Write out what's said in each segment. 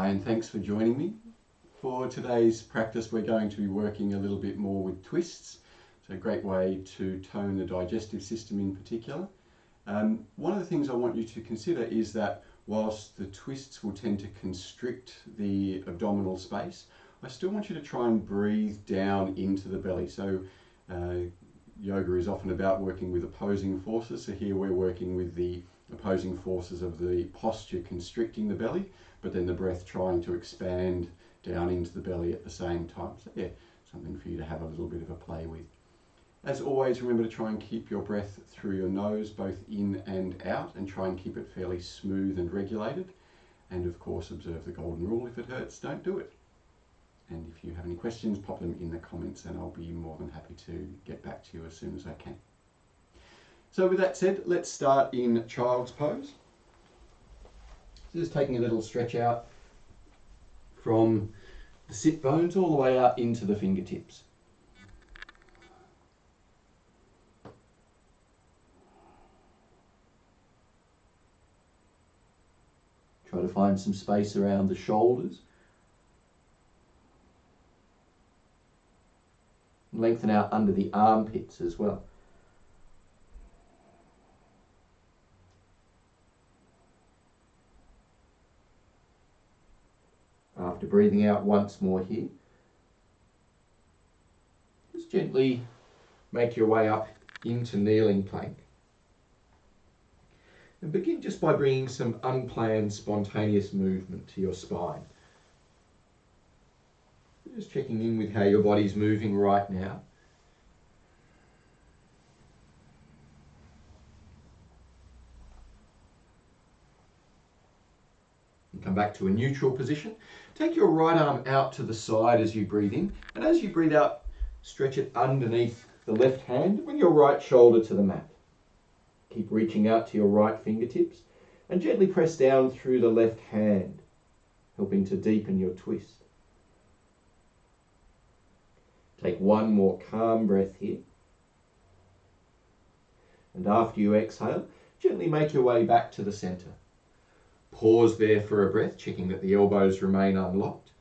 and thanks for joining me. For today's practice we're going to be working a little bit more with twists. It's a great way to tone the digestive system in particular. One of the things I want you to consider is that whilst the twists will tend to constrict the abdominal space, I still want you to try and breathe down into the belly. So yoga is often about working with opposing forces. So here we're working with the opposing forces of the posture constricting the belly, but then the breath trying to expand down into the belly at the same time. So yeah, something for you to have a little bit of a play with. As always, remember to try and keep your breath through your nose, both in and out, and try and keep it fairly smooth and regulated. And of course, observe the golden rule: if it hurts, don't do it. And if you have any questions, pop them in the comments and I'll be more than happy to get back to you as soon as I can. So with that said, let's start in child's pose. So just taking a little stretch out from the sit bones all the way out into the fingertips. Try to find some space around the shoulders. Lengthen out under the armpits as well. After breathing out once more here, just gently make your way up into kneeling plank. And begin just by bringing some unplanned, spontaneous movement to your spine. Just checking in with how your body's moving right now. And come back to a neutral position. Take your right arm out to the side as you breathe in, and as you breathe out, stretch it underneath the left hand. Bring your right shoulder to the mat. Keep reaching out to your right fingertips and gently press down through the left hand, helping to deepen your twist. Take one more calm breath here. And after you exhale, gently make your way back to the center. Pause there for a breath, checking that the elbows remain unlocked.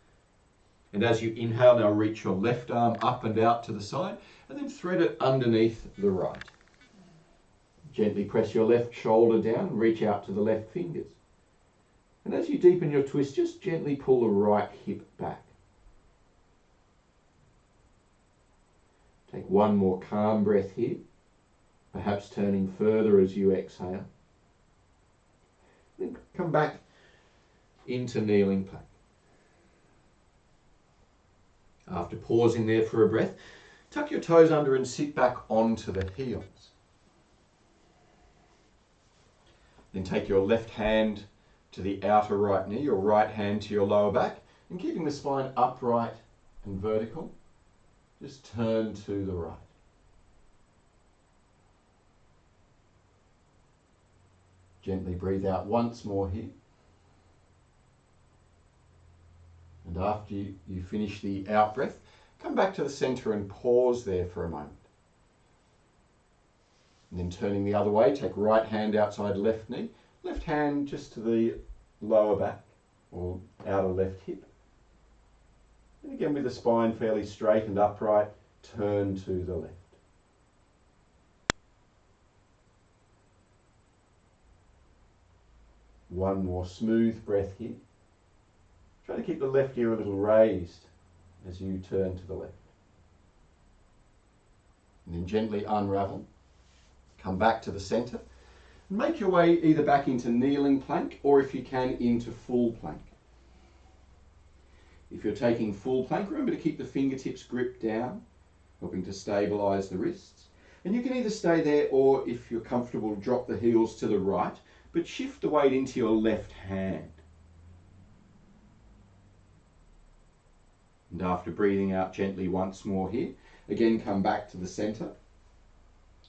And as you inhale, now reach your left arm up and out to the side, and then thread it underneath the right. Gently press your left shoulder down and reach out to the left fingers. And as you deepen your twist, just gently pull the right hip back. Take one more calm breath here, perhaps turning further as you exhale. Then come back into kneeling plank. After pausing there for a breath, tuck your toes under and sit back onto the heels. Then take your left hand to the outer right knee, your right hand to your lower back, and keeping the spine upright and vertical, just turn to the right. Gently breathe out once more here. And after you finish the out breath, come back to the center and pause there for a moment. And then turning the other way, take right hand outside left knee, left hand just to the lower back or outer left hip. And again, with the spine fairly straight and upright, turn to the left. One more smooth breath here. Try to keep the left ear a little raised as you turn to the left. And then gently unravel. Come back to the center. And make your way either back into kneeling plank or, if you can, into full plank. If you're taking full plank, remember to keep the fingertips gripped down, helping to stabilize the wrists. And you can either stay there or, if you're comfortable, drop the heels to the right, but shift the weight into your left hand. And after breathing out gently once more here, again come back to the center.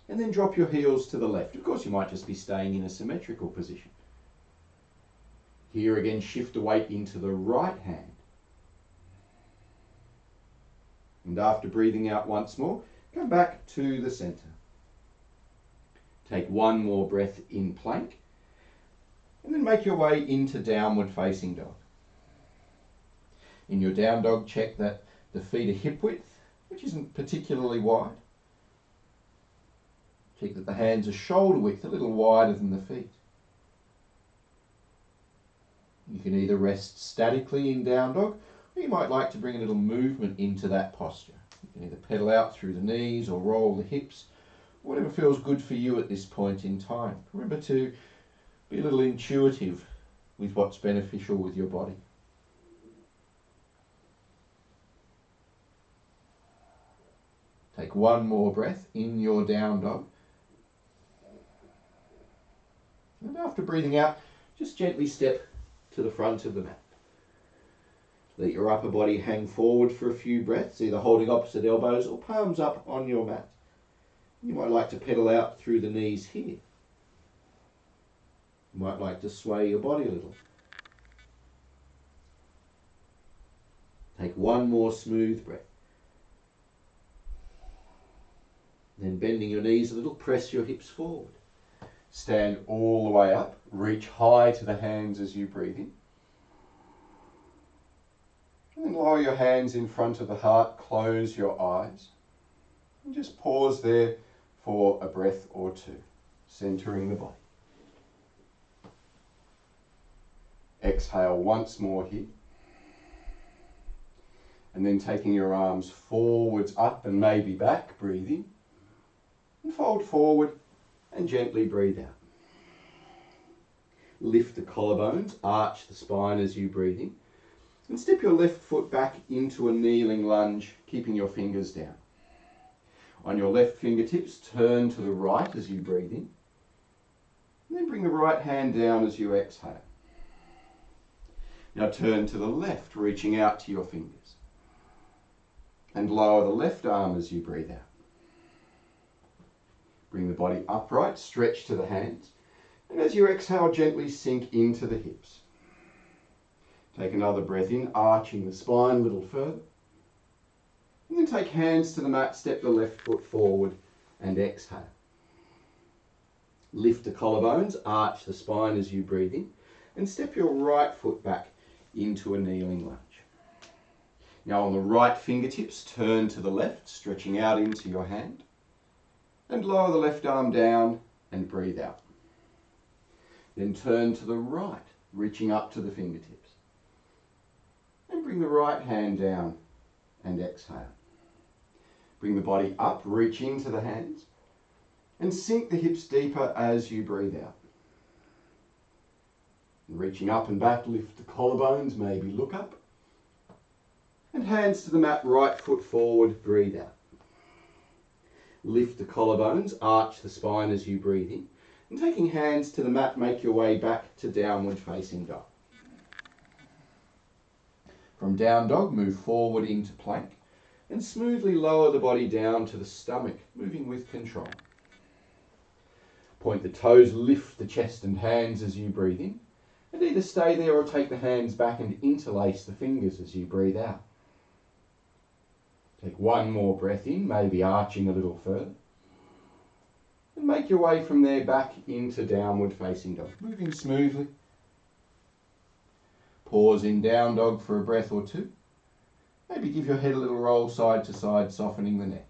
And then drop your heels to the left. Of course, you might just be staying in a symmetrical position. Here again, shift the weight into the right hand. And after breathing out once more, come back to the center. Take one more breath in plank. And then make your way into downward facing dog. In your down dog, check that the feet are hip width, which isn't particularly wide. Check that the hands are shoulder width, a little wider than the feet. You can either rest statically in down dog, or you might like to bring a little movement into that posture. You can either pedal out through the knees or roll the hips, whatever feels good for you at this point in time. Remember to be a little intuitive with what's beneficial with your body. Take one more breath in your down dog. And after breathing out, just gently step to the front of the mat. Let your upper body hang forward for a few breaths, either holding opposite elbows or palms up on your mat. You might like to pedal out through the knees here. You might like to sway your body a little. Take one more smooth breath. Then bending your knees a little, press your hips forward. Stand all the way up, reach high to the hands as you breathe in. And then lower your hands in front of the heart, close your eyes. And just pause there for a breath or two, centering the body. Exhale once more here. And then taking your arms forwards, up and maybe back, breathe in. And fold forward and gently breathe out. Lift the collarbones, arch the spine as you breathe in. And step your left foot back into a kneeling lunge, keeping your fingers down. On your left fingertips, turn to the right as you breathe in. And then bring the right hand down as you exhale. Now turn to the left, reaching out to your fingers. And lower the left arm as you breathe out. Bring the body upright, stretch to the hands. And as you exhale, gently sink into the hips. Take another breath in, arching the spine a little further. And then take hands to the mat, step the left foot forward and exhale. Lift the collarbones, arch the spine as you breathe in. And step your right foot back into a kneeling lunge. Now on the right fingertips, turn to the left, stretching out into your hand. And lower the left arm down and breathe out. Then turn to the right, reaching up to the fingertips. And bring the right hand down and exhale. Bring the body up, reach into the hands. And sink the hips deeper as you breathe out. And reaching up and back, lift the collarbones, maybe look up. And hands to the mat, right foot forward, breathe out. Lift the collarbones, arch the spine as you breathe in. And taking hands to the mat, make your way back to downward facing dog. From down dog, move forward into plank. And smoothly lower the body down to the stomach, moving with control. Point the toes, lift the chest and hands as you breathe in. And either stay there or take the hands back and interlace the fingers as you breathe out. Take one more breath in, maybe arching a little further. And make your way from there back into downward facing dog, moving smoothly. Pause in down dog for a breath or two. Maybe give your head a little roll side to side, softening the neck.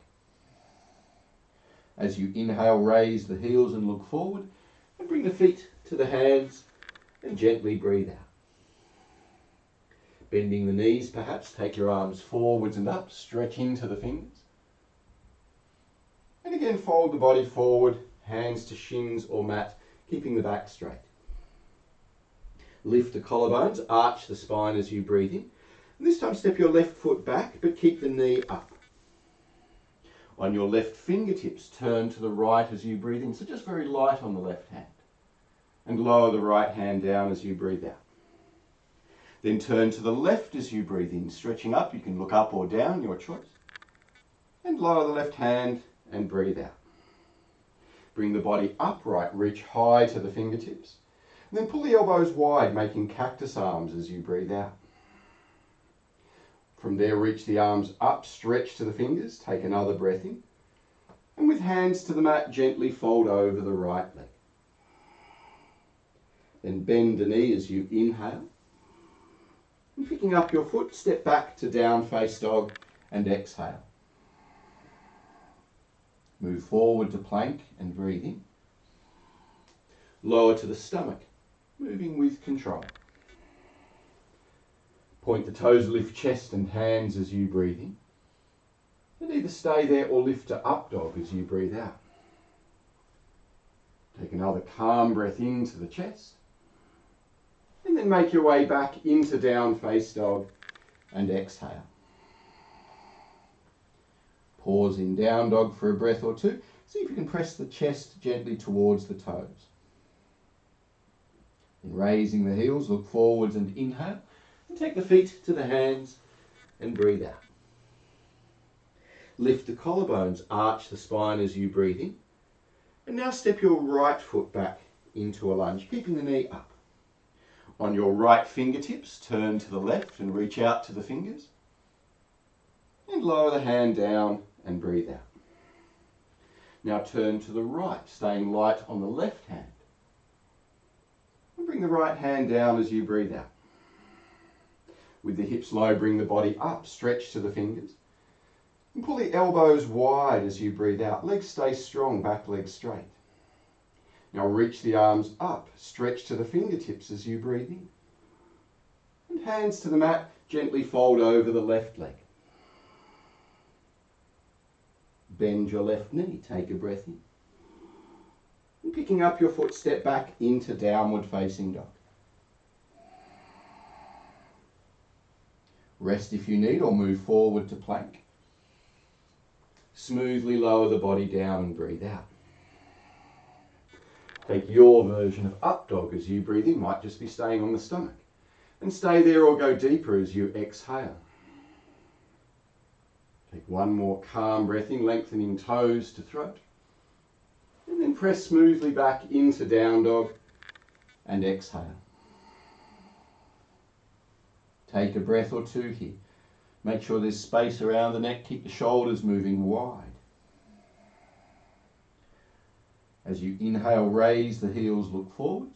As you inhale, raise the heels and look forward. And bring the feet to the hands and gently breathe out. Bending the knees perhaps, take your arms forwards and up, stretch into the fingers. And again, fold the body forward, hands to shins or mat, keeping the back straight. Lift the collarbones, arch the spine as you breathe in. And this time step your left foot back, but keep the knee up. On your left fingertips, turn to the right as you breathe in, so just very light on the left hand. And lower the right hand down as you breathe out. Then turn to the left as you breathe in, stretching up. You can look up or down, your choice. And lower the left hand and breathe out. Bring the body upright, reach high to the fingertips. And then pull the elbows wide, making cactus arms as you breathe out. From there, reach the arms up, stretch to the fingers, take another breath in. And with hands to the mat, gently fold over the right leg. Then bend the knee as you inhale. And picking up your foot, step back to down face dog and exhale. Move forward to plank and breathe in. Lower to the stomach, moving with control. Point the toes, lift chest and hands as you breathe in. And either stay there or lift to up dog as you breathe out. Take another calm breath into the chest. And then make your way back into down face dog and exhale. Pause in down dog for a breath or two. See if you can press the chest gently towards the toes. In raising the heels, look forwards and inhale. And take the feet to the hands and breathe out. Lift the collarbones, arch the spine as you breathe in. And now step your right foot back into a lunge, keeping the knee up. On your right fingertips, turn to the left and reach out to the fingers. And lower the hand down and breathe out. Now turn to the right, staying light on the left hand. And bring the right hand down as you breathe out. With the hips low, bring the body up, stretch to the fingers. And pull the elbows wide as you breathe out. Legs stay strong, back leg straight. Now reach the arms up, stretch to the fingertips as you breathe in. And hands to the mat, gently fold over the left leg. Bend your left knee, take a breath in. And picking up your foot, step back into downward facing dog. Rest if you need or move forward to plank. Smoothly lower the body down and breathe out. Take your version of up dog as you breathe in, might just be staying on the stomach. And stay there or go deeper as you exhale. Take one more calm breath in, lengthening toes to throat. And then press smoothly back into down dog and exhale. Take a breath or two here. Make sure there's space around the neck. Keep the shoulders moving wide. As you inhale, raise the heels, look forward.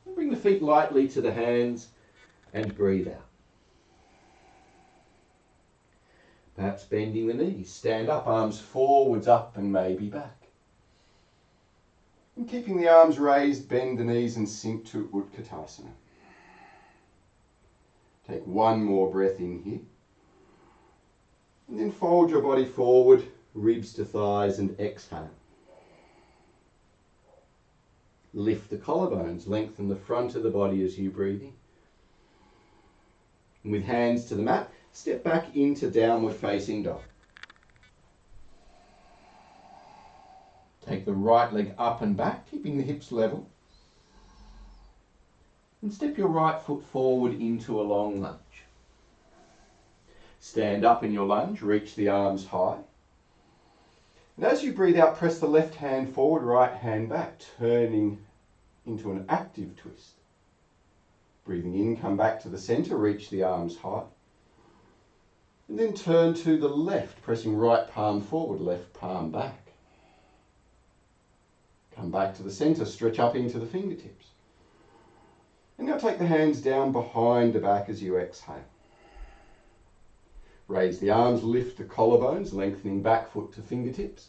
And bring the feet lightly to the hands and breathe out. Perhaps bending the knees. Stand up, arms forwards, up and maybe back. And keeping the arms raised, bend the knees and sink to Utkatasana. Take one more breath in here. And then fold your body forward, ribs to thighs, and exhale. Lift the collarbones, lengthen the front of the body as you breathe in. And with hands to the mat, step back into downward facing dog. Take the right leg up and back, keeping the hips level. And step your right foot forward into a long lunge. Stand up in your lunge, reach the arms high. And as you breathe out, press the left hand forward, right hand back, turning into an active twist. Breathing in, come back to the center, reach the arms high. And then turn to the left, pressing right palm forward, left palm back. Come back to the center, stretch up into the fingertips. And now take the hands down behind the back as you exhale. Raise the arms, lift the collarbones, lengthening back foot to fingertips.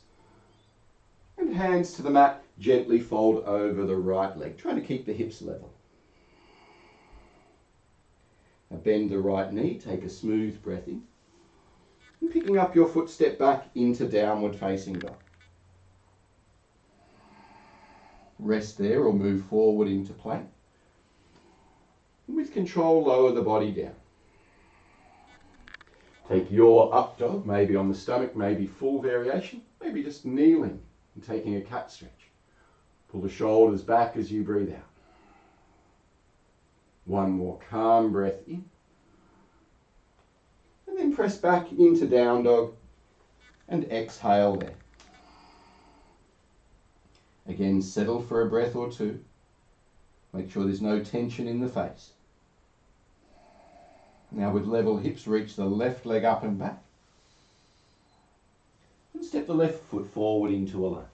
And hands to the mat, gently fold over the right leg, trying to keep the hips level. Now bend the right knee, take a smooth breath in. And picking up your foot, step back into downward facing dog. Rest there or move forward into plank. And with control, lower the body down. Take your up dog, maybe on the stomach, maybe full variation, maybe just kneeling and taking a cat stretch. Pull the shoulders back as you breathe out. One more calm breath in. And then press back into down dog and exhale there. Again, settle for a breath or two. Make sure there's no tension in the face. Now with level hips, reach the left leg up and back. And step the left foot forward into a lunge.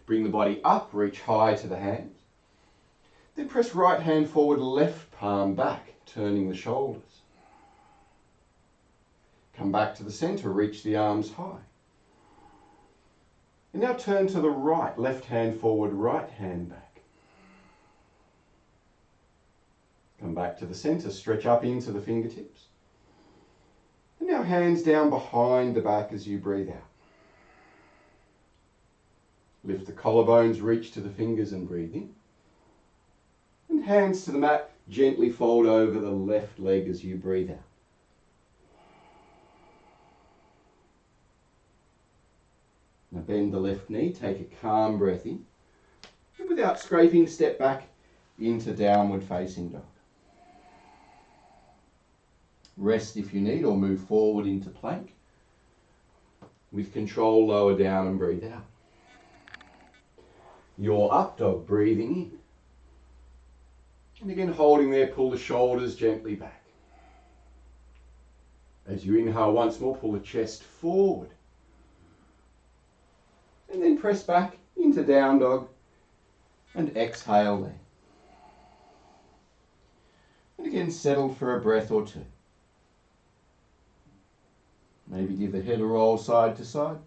Bring the body up, reach high to the hands. Then press right hand forward, left palm back, turning the shoulders. Come back to the center, reach the arms high. And now turn to the right, left hand forward, right hand back. Come back to the center, stretch up into the fingertips. And now hands down behind the back as you breathe out. Lift the collarbones, reach to the fingers and breathe in. And hands to the mat, gently fold over the left leg as you breathe out. Now bend the left knee, take a calm breath in. And without scraping, step back into downward facing dog. Rest if you need or move forward into plank. With control, lower down and breathe out. Your up dog, breathing in. And again, holding there, pull the shoulders gently back. As you inhale once more, pull the chest forward. And then press back into down dog and exhale there. And again, settle for a breath or two. Maybe give the head a roll side to side.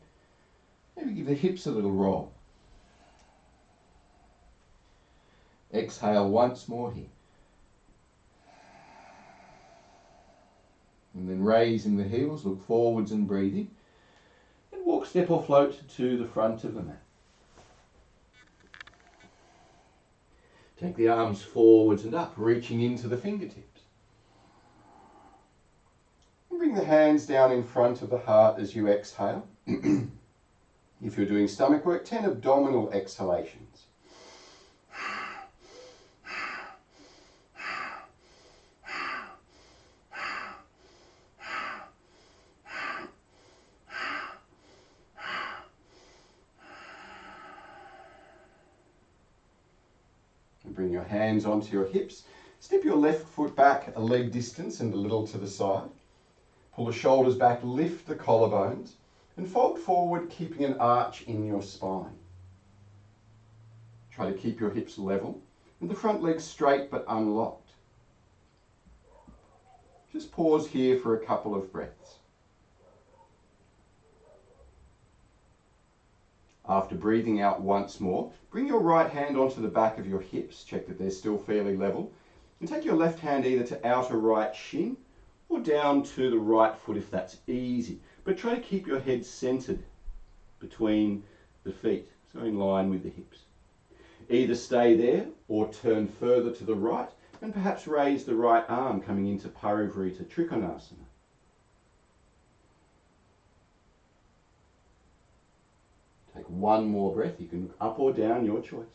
Maybe give the hips a little roll. Exhale once more here. And then raising the heels, look forwards and breathe in. And walk, step or float to the front of the mat. Take the arms forwards and up, reaching into the fingertips. And bring the hands down in front of the heart as you exhale. If you're doing stomach work, 10 abdominal exhalations. Bring your hands onto your hips. Step your left foot back a leg distance and a little to the side. Pull the shoulders back, lift the collarbones, and fold forward, keeping an arch in your spine. Try to keep your hips level and the front leg straight but unlocked. Just pause here for a couple of breaths. After breathing out once more, bring your right hand onto the back of your hips, check that they're still fairly level, and take your left hand either to outer right shin or down to the right foot if that's easy. But try to keep your head centered between the feet, so in line with the hips. Either stay there or turn further to the right and perhaps raise the right arm coming into Pirovarita Pajarakanasana. Take one more breath. You can look up or down, your choice.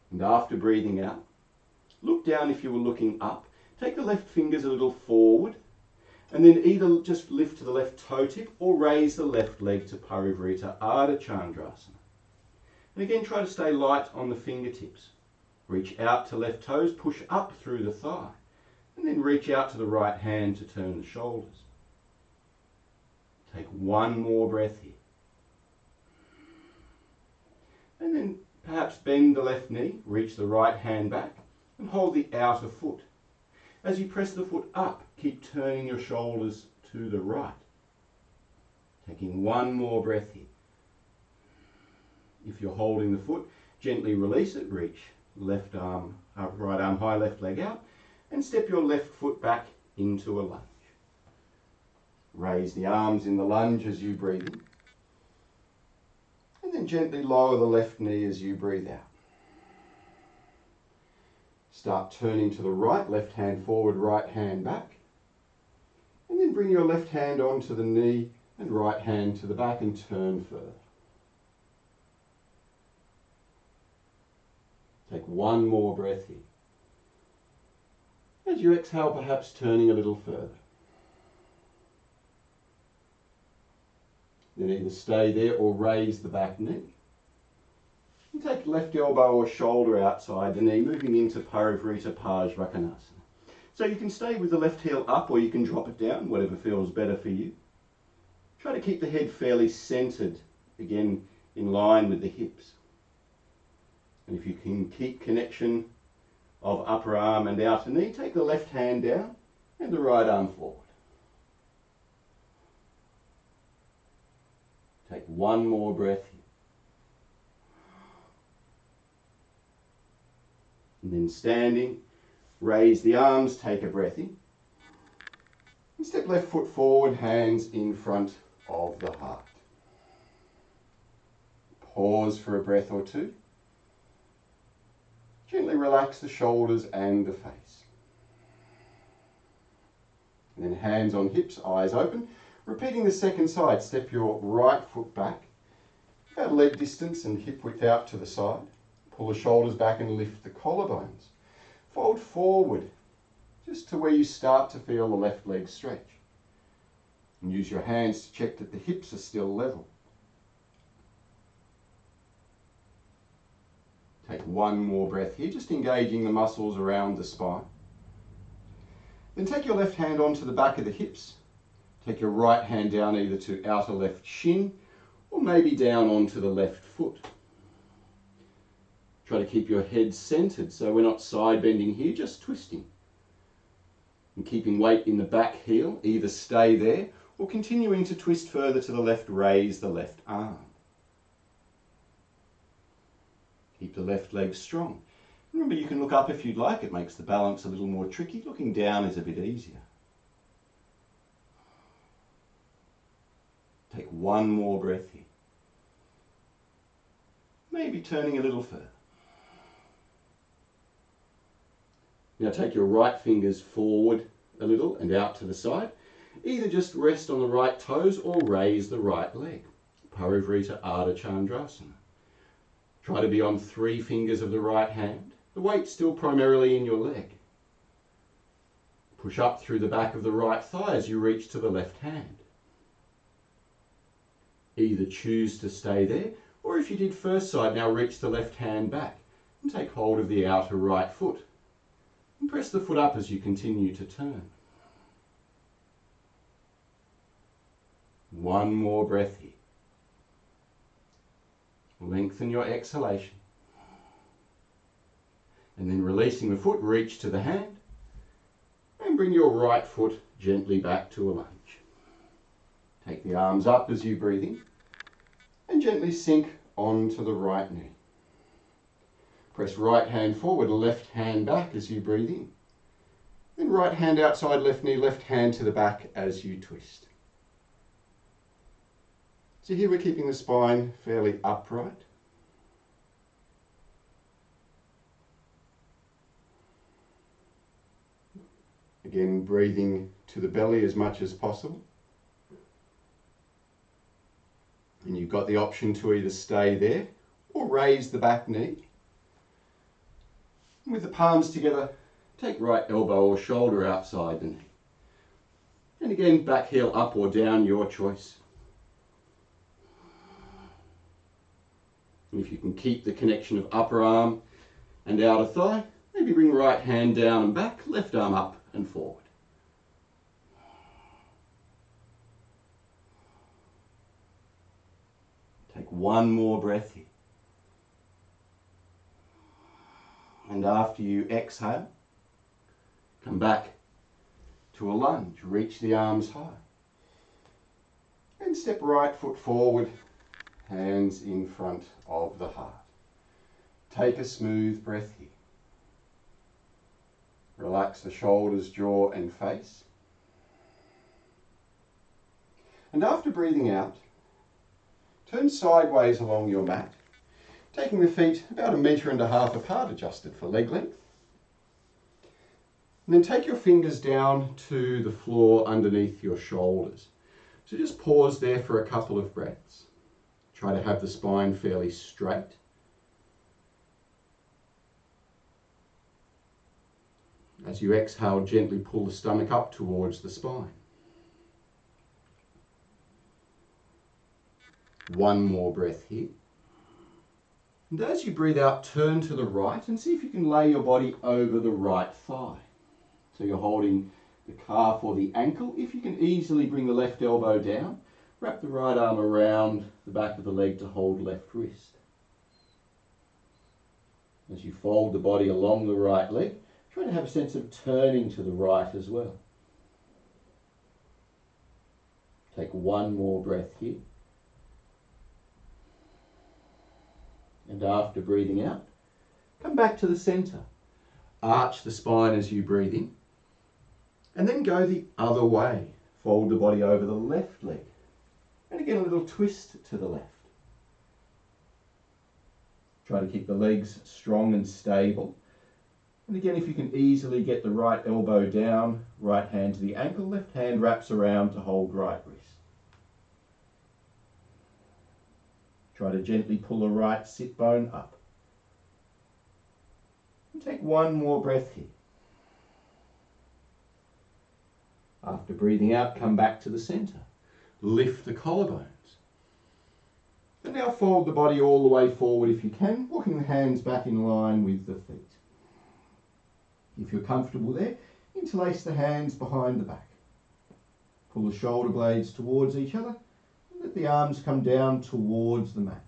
And after breathing out, look down if you were looking up. Take the left fingers a little forward and then either just lift to the left toe tip or raise the left leg to Pirovarita Pajarakanasana. And again, try to stay light on the fingertips. Reach out to left toes, push up through the thigh, and then reach out to the right hand to turn the shoulders. Take one more breath here. And then perhaps bend the left knee, reach the right hand back and hold the outer foot. As you press the foot up, keep turning your shoulders to the right. Taking one more breath here. If you're holding the foot, gently release it, reach left arm, right arm high, left leg out, and step your left foot back into a lunge. Raise the arms in the lunge as you breathe in. And then gently lower the left knee as you breathe out. Start turning to the right, left hand forward, right hand back. And then bring your left hand onto the knee and right hand to the back and turn further. Take one more breath here. As you exhale, perhaps turning a little further. Then either stay there or raise the back knee. And take left elbow or shoulder outside the knee, moving into Pirovarita Pajarakanasana. So you can stay with the left heel up or you can drop it down, whatever feels better for you. Try to keep the head fairly centered, again in line with the hips. And if you can keep connection of upper arm and outer knee, take the left hand down and the right arm forward. Take one more breath here. And then standing, raise the arms, take a breath in. And step left foot forward, hands in front of the heart. Pause for a breath or two. Gently relax the shoulders and the face. And then hands on hips, eyes open. Repeating the second side, step your right foot back, about leg distance and hip width out to the side. Pull the shoulders back and lift the collarbones. Fold forward, just to where you start to feel the left leg stretch. And use your hands to check that the hips are still level. Take one more breath here, just engaging the muscles around the spine. Then take your left hand onto the back of the hips. Take your right hand down either to outer left shin or maybe down onto the left foot. Try to keep your head centered so we're not side bending here, just twisting. And keeping weight in the back heel, either stay there or continuing to twist further to the left, raise the left arm. Keep the left leg strong. Remember, you can look up if you'd like. It makes the balance a little more tricky. Looking down is a bit easier. Take one more breath here. Maybe turning a little further. Now take your right fingers forward a little and out to the side. Either just rest on the right toes or raise the right leg. Pirovarita Pajarakanasana. Try to be on 3 fingers of the right hand. The weight still primarily in your leg. Push up through the back of the right thigh as you reach to the left hand. Either choose to stay there, or if you did first side, now reach the left hand back and take hold of the outer right foot. And press the foot up as you continue to turn. One more breath here. Lengthen your exhalation. And then releasing the foot, reach to the hand and bring your right foot gently back to a lunge. Take the arms up as you breathe in and gently sink onto the right knee. Press right hand forward, left hand back as you breathe in. Then right hand outside left knee, left hand to the back as you twist. So here we're keeping the spine fairly upright. Again, breathing to the belly as much as possible. And you've got the option to either stay there or raise the back knee. And with the palms together, take right elbow or shoulder outside the knee. And again, back heel up or down, your choice. And if you can keep the connection of upper arm and outer thigh, maybe bring right hand down and back, left arm up and forward. Take one more breath here. And after you exhale, come back to a lunge. Reach the arms high. And step right foot forward, hands in front of the heart. Take a smooth breath here. Relax the shoulders, jaw and face. And after breathing out, turn sideways along your mat, taking the feet about 1.5 meters apart, adjusted for leg length. And then take your fingers down to the floor underneath your shoulders. So just pause there for a couple of breaths. Try to have the spine fairly straight. As you exhale, gently pull the stomach up towards the spine. One more breath here. And as you breathe out, turn to the right and see if you can lay your body over the right thigh. So you're holding the calf or the ankle. If you can easily bring the left elbow down, wrap the right arm around the back of the leg to hold left wrist. As you fold the body along the right leg, try to have a sense of turning to the right as well. Take one more breath here. And after breathing out, come back to the centre. Arch the spine as you breathe in. And then go the other way. Fold the body over the left leg. And again, a little twist to the left. Try to keep the legs strong and stable. And again, if you can easily get the right elbow down, right hand to the ankle, left hand wraps around to hold right wrist. Try to gently pull the right sit bone up. And take one more breath here. After breathing out, come back to the centre. Lift the collarbones. And now fold the body all the way forward if you can, walking the hands back in line with the feet. If you're comfortable there, interlace the hands behind the back. Pull the shoulder blades towards each other and let the arms come down towards the mat.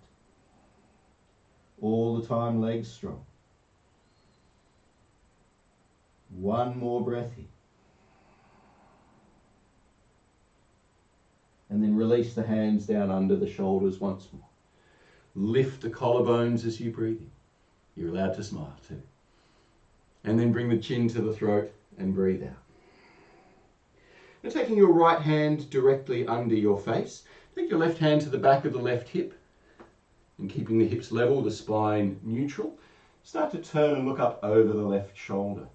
All the time, legs strong. One more breath here. And then release the hands down under the shoulders once more. Lift the collarbones as you breathe in. You're allowed to smile too. And then bring the chin to the throat and breathe out. Now taking your right hand directly under your face, take your left hand to the back of the left hip and keeping the hips level, the spine neutral, start to turn and look up over the left shoulder.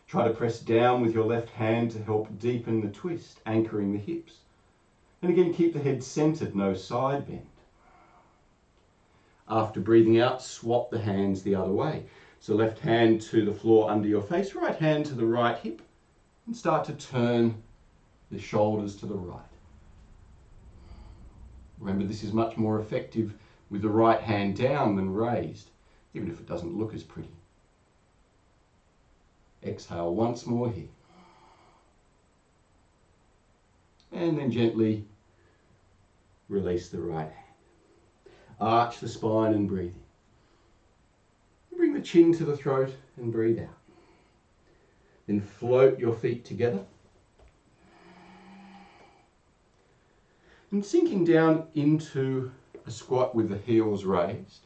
Try to press down with your left hand to help deepen the twist, anchoring the hips. And again, keep the head centered, no side bend. After breathing out, swap the hands the other way. So left hand to the floor under your face, right hand to the right hip, and start to turn the shoulders to the right. Remember, this is much more effective with the right hand down than raised, even if it doesn't look as pretty. Exhale once more here. And then gently release the right hand. Arch the spine and breathe in. Bring the chin to the throat and breathe out. Then float your feet together. And sinking down into a squat with the heels raised,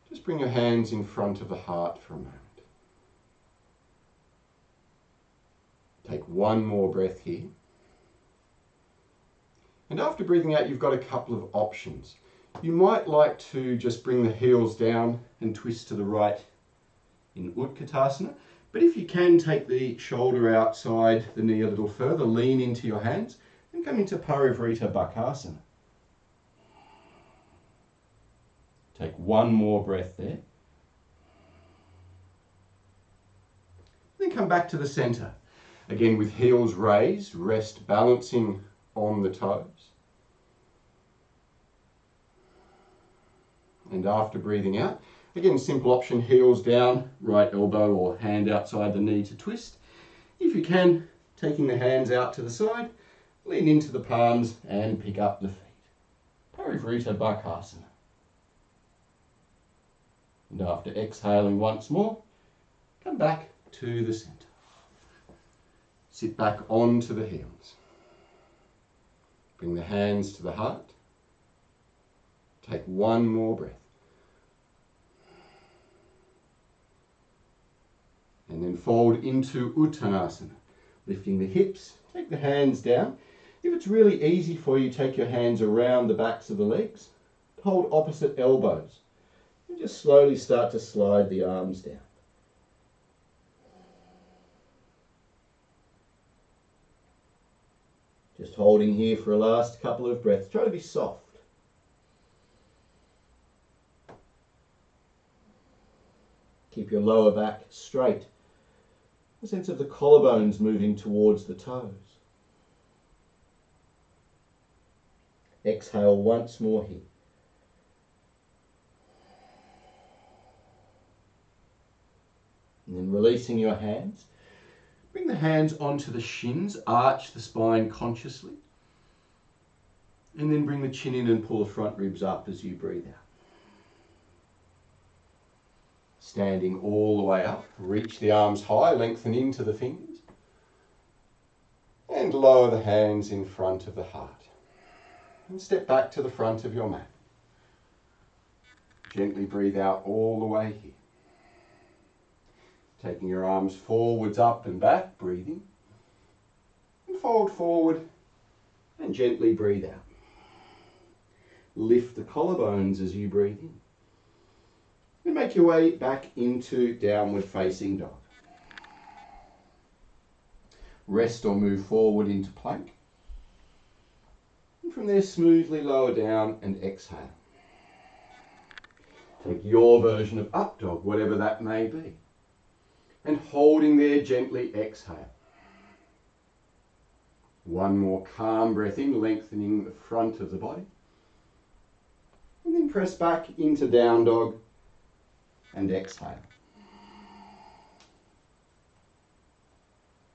just bring your hands in front of the heart for a moment. Take one more breath here. And after breathing out, you've got a couple of options. You might like to just bring the heels down and twist to the right in Utkatasana. But if you can, take the shoulder outside the knee a little further, lean into your hands, and come into Pirovarita Pajarakanasana. Take one more breath there. Then come back to the center. Again, with heels raised, rest balancing on the toes. And after breathing out, again, simple option, heels down, right elbow or hand outside the knee to twist. If you can, taking the hands out to the side, lean into the palms and pick up the feet. Pirovarita Pajarakanasana. And after exhaling once more, come back to the center. Sit back onto the heels. Bring the hands to the heart. Take one more breath. And then fold into Uttanasana. Lifting the hips, take the hands down. If it's really easy for you, take your hands around the backs of the legs. Hold opposite elbows. And just slowly start to slide the arms down. Just holding here for a last couple of breaths. Try to be soft. Keep your lower back straight. A sense of the collarbones moving towards the toes. Exhale once more here. And then releasing your hands. Bring the hands onto the shins, arch the spine consciously. And then bring the chin in and pull the front ribs up as you breathe out. Standing all the way up, reach the arms high, lengthen into the fingers, and lower the hands in front of the heart. And step back to the front of your mat. Gently breathe out all the way here. Taking your arms forwards, up and back, breathing. And fold forward and gently breathe out. Lift the collarbones as you breathe in. And make your way back into downward facing dog. Rest or move forward into plank. And from there smoothly lower down and exhale. Take your version of up dog, whatever that may be. And holding there, gently exhale. One more calm breath in, lengthening the front of the body. And then press back into down dog and exhale.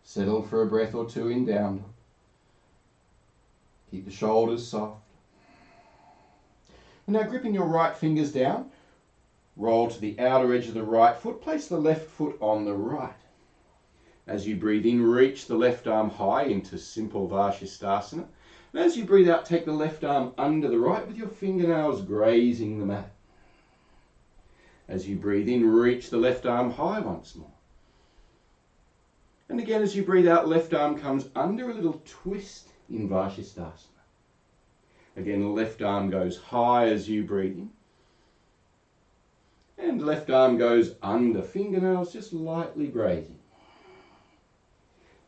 Settle for a breath or two in down dog. Keep the shoulders soft. And now gripping your right fingers down, roll to the outer edge of the right foot, place the left foot on the right. As you breathe in, reach the left arm high into simple Vashisthasana. And as you breathe out, take the left arm under the right with your fingernails grazing the mat. As you breathe in, reach the left arm high once more. And again, as you breathe out, left arm comes under, a little twist in Vashisthasana. Again, the left arm goes high as you breathe in. And left arm goes under, fingernails just lightly grazing.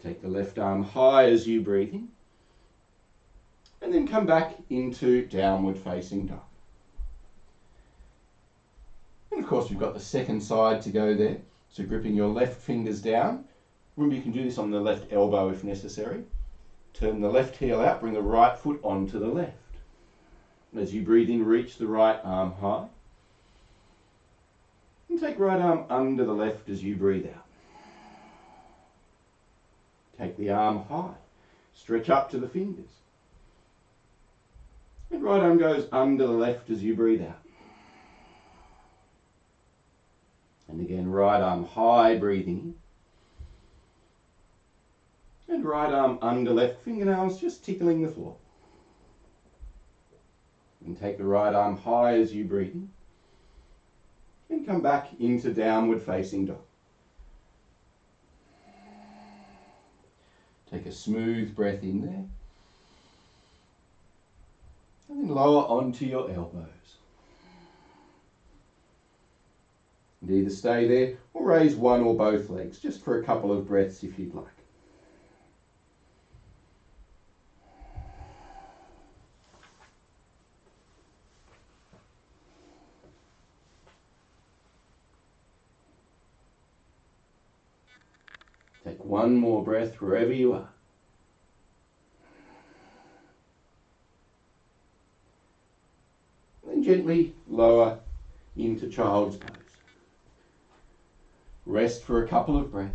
Take the left arm high as you breathe in. And then come back into downward facing dog. And of course, we've got the second side to go there. So gripping your left fingers down. Remember, you can do this on the left elbow if necessary. Turn the left heel out, bring the right foot onto the left. As you breathe in, reach the right arm high. And take right arm under the left as you breathe out. Take the arm high. Stretch up to the fingers. And right arm goes under the left as you breathe out. And again, right arm high, breathing in. And right arm under left, fingernails just tickling the floor. And take the right arm high as you breathe in. And come back into downward facing dog. Take a smooth breath in there. And then lower onto your elbows. And either stay there or raise one or both legs, just for a couple of breaths if you'd like. Take one more breath wherever you are. Then gently lower into child's pose. Rest for a couple of breaths.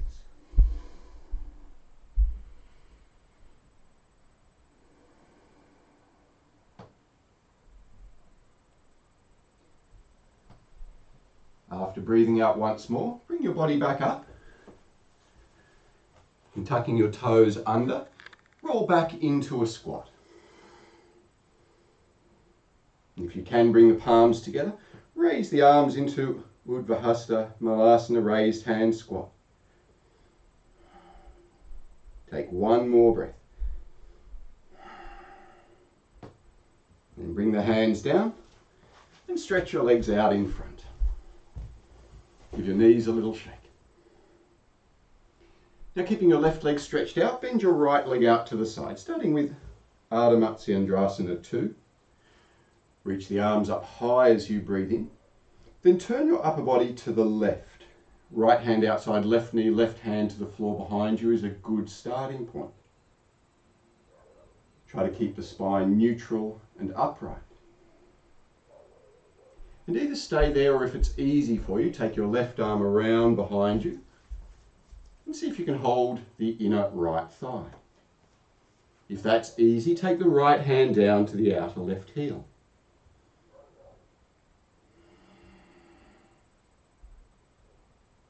After breathing out once more, bring your body back up. And tucking your toes under, roll back into a squat. If you can, bring the palms together, raise the arms into Urdhva Hasta Malasana, raised hand squat. Take one more breath. Then bring the hands down and stretch your legs out in front. Give your knees a little shake. Now keeping your left leg stretched out, bend your right leg out to the side, starting with Ardha Matsyendrasana 2. Reach the arms up high as you breathe in. Then turn your upper body to the left. Right hand outside, left knee, left hand to the floor behind you is a good starting point. Try to keep the spine neutral and upright. And either stay there, or if it's easy for you, take your left arm around behind you and see if you can hold the inner right thigh. If that's easy, take the right hand down to the outer left heel.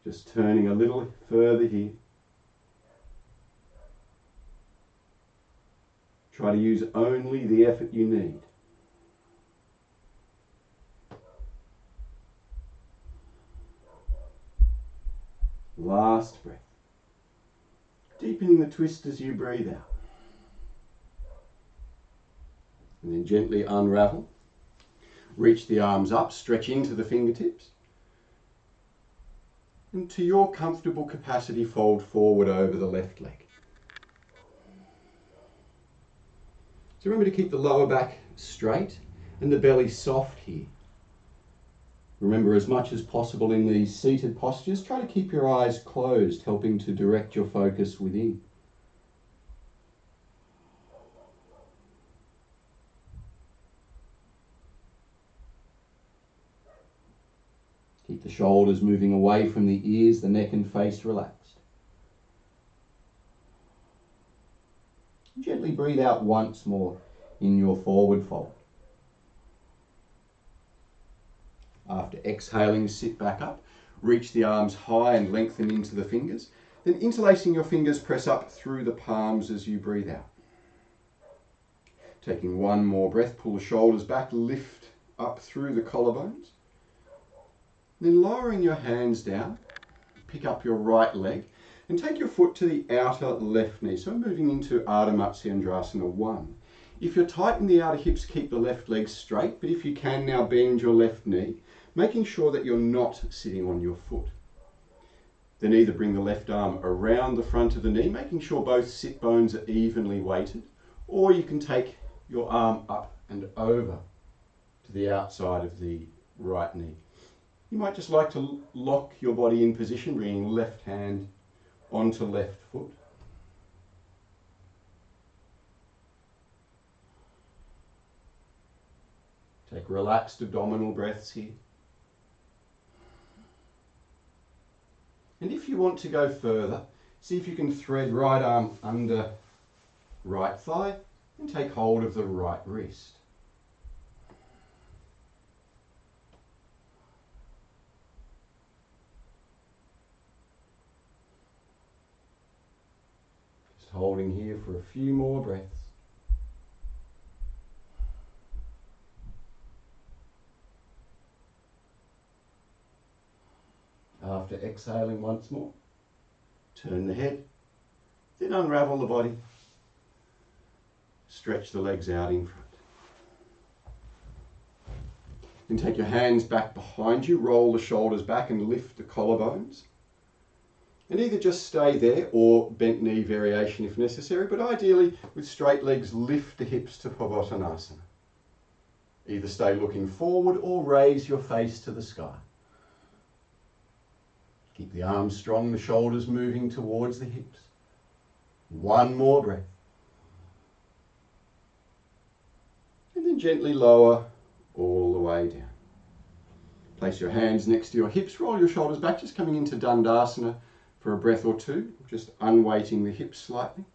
Just turning a little further here. Try to use only the effort you need. Last breath. Deepening the twist as you breathe out. And then gently unravel. Reach the arms up, stretch into the fingertips. And to your comfortable capacity, fold forward over the left leg. So remember to keep the lower back straight and the belly soft here. Remember, as much as possible in these seated postures, try to keep your eyes closed, helping to direct your focus within. Keep the shoulders moving away from the ears, the neck and face relaxed. Gently breathe out once more in your forward fold. After exhaling, sit back up, reach the arms high and lengthen into the fingers. Then interlacing your fingers, press up through the palms as you breathe out. Taking one more breath, pull the shoulders back, lift up through the collarbones. Then lowering your hands down, pick up your right leg and take your foot to the outer left knee. So moving into Ardha Matsyendrasana 1. If you're tight in the outer hips, keep the left leg straight, but if you can now bend your left knee, making sure that you're not sitting on your foot. Then either bring the left arm around the front of the knee, making sure both sit bones are evenly weighted, or you can take your arm up and over to the outside of the right knee. You might just like to lock your body in position, bringing left hand onto left foot. Take relaxed abdominal breaths here. And if you want to go further, see if you can thread right arm under right thigh and take hold of the right wrist. Just holding here for a few more breaths. After exhaling once more, turn the head, then unravel the body. Stretch the legs out in front. Then take your hands back behind you, roll the shoulders back and lift the collarbones. And either just stay there or bent knee variation if necessary, but ideally with straight legs, lift the hips to Pavatanasana. Either stay looking forward or raise your face to the sky. Keep the arms strong, the shoulders moving towards the hips. One more breath. And then gently lower all the way down. Place your hands next to your hips, roll your shoulders back, just coming into Dandasana for a breath or two, just unweighting the hips slightly.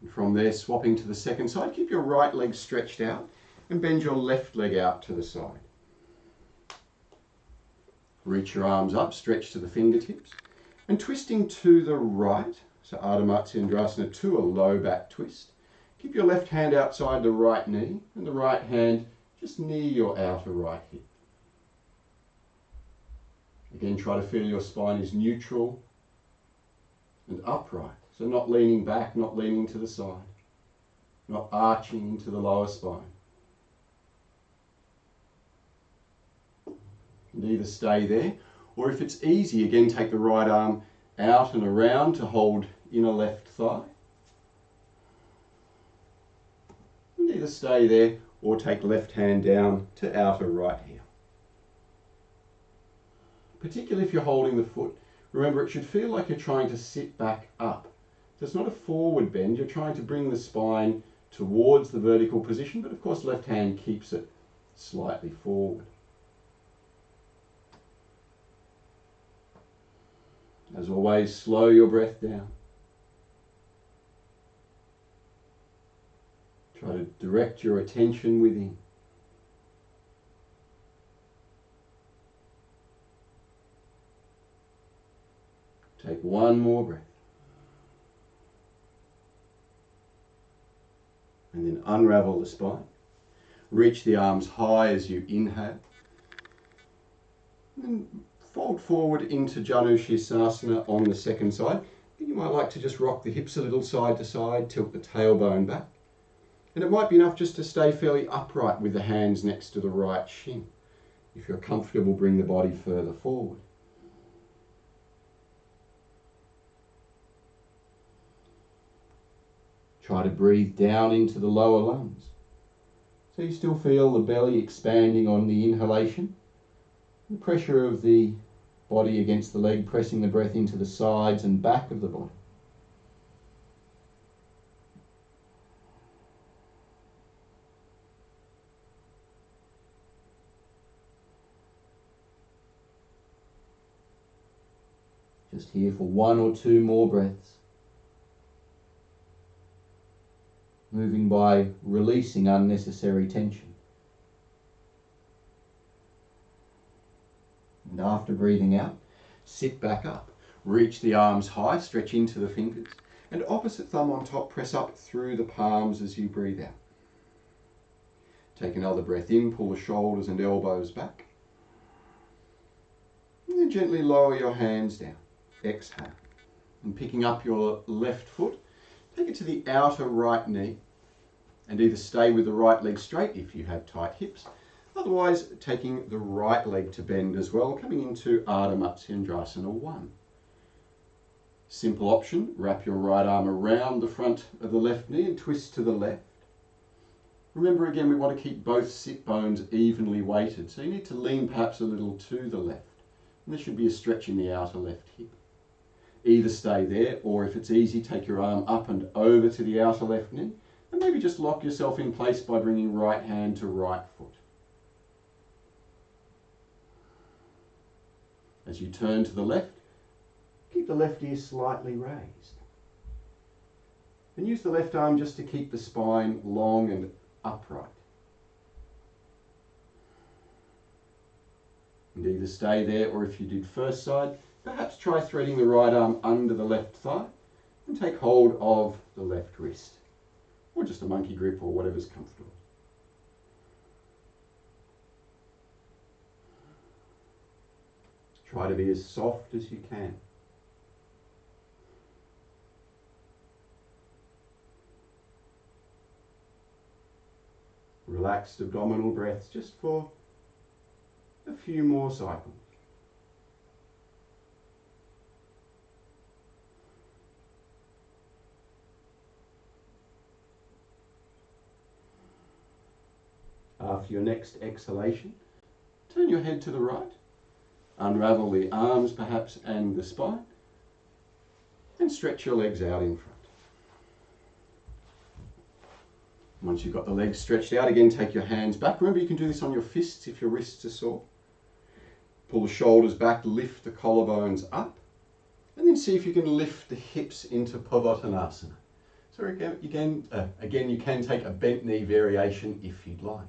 And from there, swapping to the second side, keep your right leg stretched out and bend your left leg out to the side. Reach your arms up, stretch to the fingertips, and twisting to the right, so Ardha Matsyendrasana 2, a low back twist. Keep your left hand outside the right knee, and the right hand just near your outer right hip. Again, try to feel your spine is neutral and upright, so not leaning back, not leaning to the side, not arching into the lower spine. And either stay there, or if it's easy, again take the right arm out and around to hold inner left thigh. And either stay there or take left hand down to outer right heel. Particularly if you're holding the foot, remember it should feel like you're trying to sit back up. So it's not a forward bend, you're trying to bring the spine towards the vertical position, but of course left hand keeps it slightly forward. As always, slow your breath down. Try to direct your attention within. Take one more breath. And then unravel the spine. Reach the arms high as you inhale. And then fold forward into Janushirasana on the second side. You might like to just rock the hips a little side to side, tilt the tailbone back. And it might be enough just to stay fairly upright with the hands next to the right shin. If you're comfortable, bring the body further forward. Try to breathe down into the lower lungs. So you still feel the belly expanding on the inhalation. The pressure of the body against the leg, pressing the breath into the sides and back of the body. Just here for one or two more breaths. Moving by releasing unnecessary tension. And after breathing out, sit back up. Reach the arms high, stretch into the fingers, and opposite thumb on top, press up through the palms as you breathe out. Take another breath in, pull the shoulders and elbows back. And then gently lower your hands down. Exhale. And picking up your left foot, take it to the outer right knee and either stay with the right leg straight if you have tight hips, otherwise taking the right leg to bend as well, coming into Ardha Matsyendrasana 1. Simple option, wrap your right arm around the front of the left knee and twist to the left. Remember again, we want to keep both sit bones evenly weighted, so you need to lean perhaps a little to the left. And there should be a stretch in the outer left hip. Either stay there, or if it's easy, take your arm up and over to the outer left knee, and maybe just lock yourself in place by bringing right hand to right foot. As you turn to the left, keep the left ear slightly raised. And use the left arm just to keep the spine long and upright. And either stay there, or if you did first side, perhaps try threading the right arm under the left thigh and take hold of the left wrist, or just a monkey grip or whatever's comfortable. Try to be as soft as you can. Relaxed abdominal breaths just for a few more cycles. After your next exhalation, turn your head to the right, unravel the arms perhaps and the spine, and stretch your legs out in front. Once you've got the legs stretched out, again take your hands back. Remember, you can do this on your fists if your wrists are sore. Pull the shoulders back, lift the collarbones up, and then see if you can lift the hips into Pavatanasana. So again, you can take a bent knee variation if you'd like.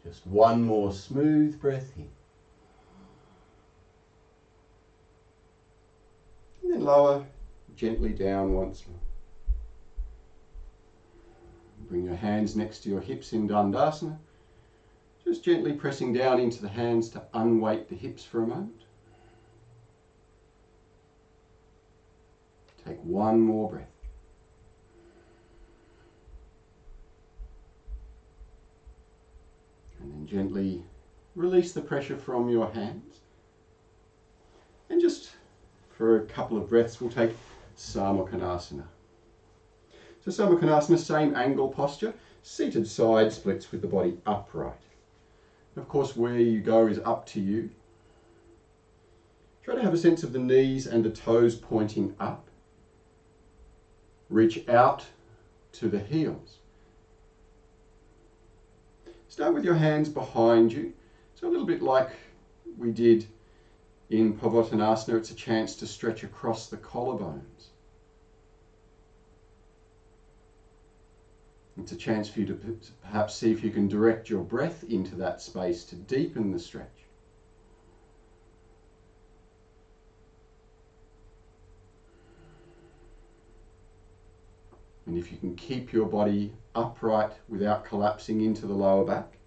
Just one more smooth breath in. And then lower gently down once more. Bring your hands next to your hips in Dandasana. Just gently pressing down into the hands to unweight the hips for a moment. Take one more breath. And then gently release the pressure from your hands. And just for a couple of breaths, we'll take Samukhanasana. So Samukhanasana, same angle posture, seated side splits with the body upright. And of course, where you go is up to you. Try to have a sense of the knees and the toes pointing up. Reach out to the heels. Start with your hands behind you. So a little bit like we did in Pavatanasana, it's a chance to stretch across the collarbones. It's a chance for you to perhaps see if you can direct your breath into that space to deepen the stretch. And if you can keep your body upright without collapsing into the lower back,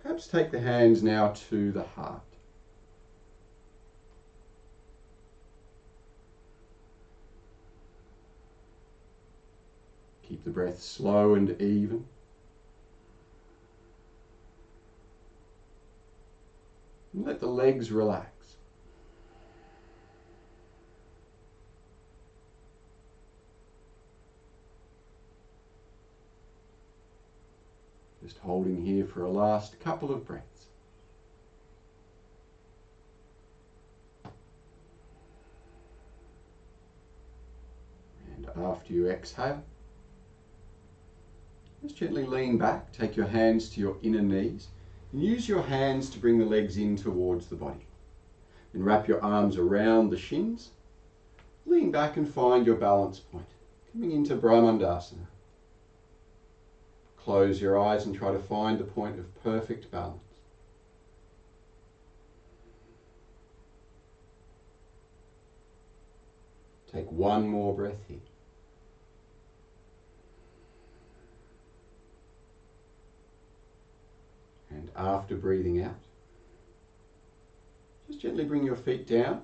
perhaps take the hands now to the heart. Keep the breath slow and even. And let the legs relax. Just holding here for a last couple of breaths. And after you exhale, just gently lean back, take your hands to your inner knees, and use your hands to bring the legs in towards the body. And wrap your arms around the shins. Lean back and find your balance point, coming into Brahmandasana. Close your eyes and try to find the point of perfect balance. Take one more breath here. And after breathing out, just gently bring your feet down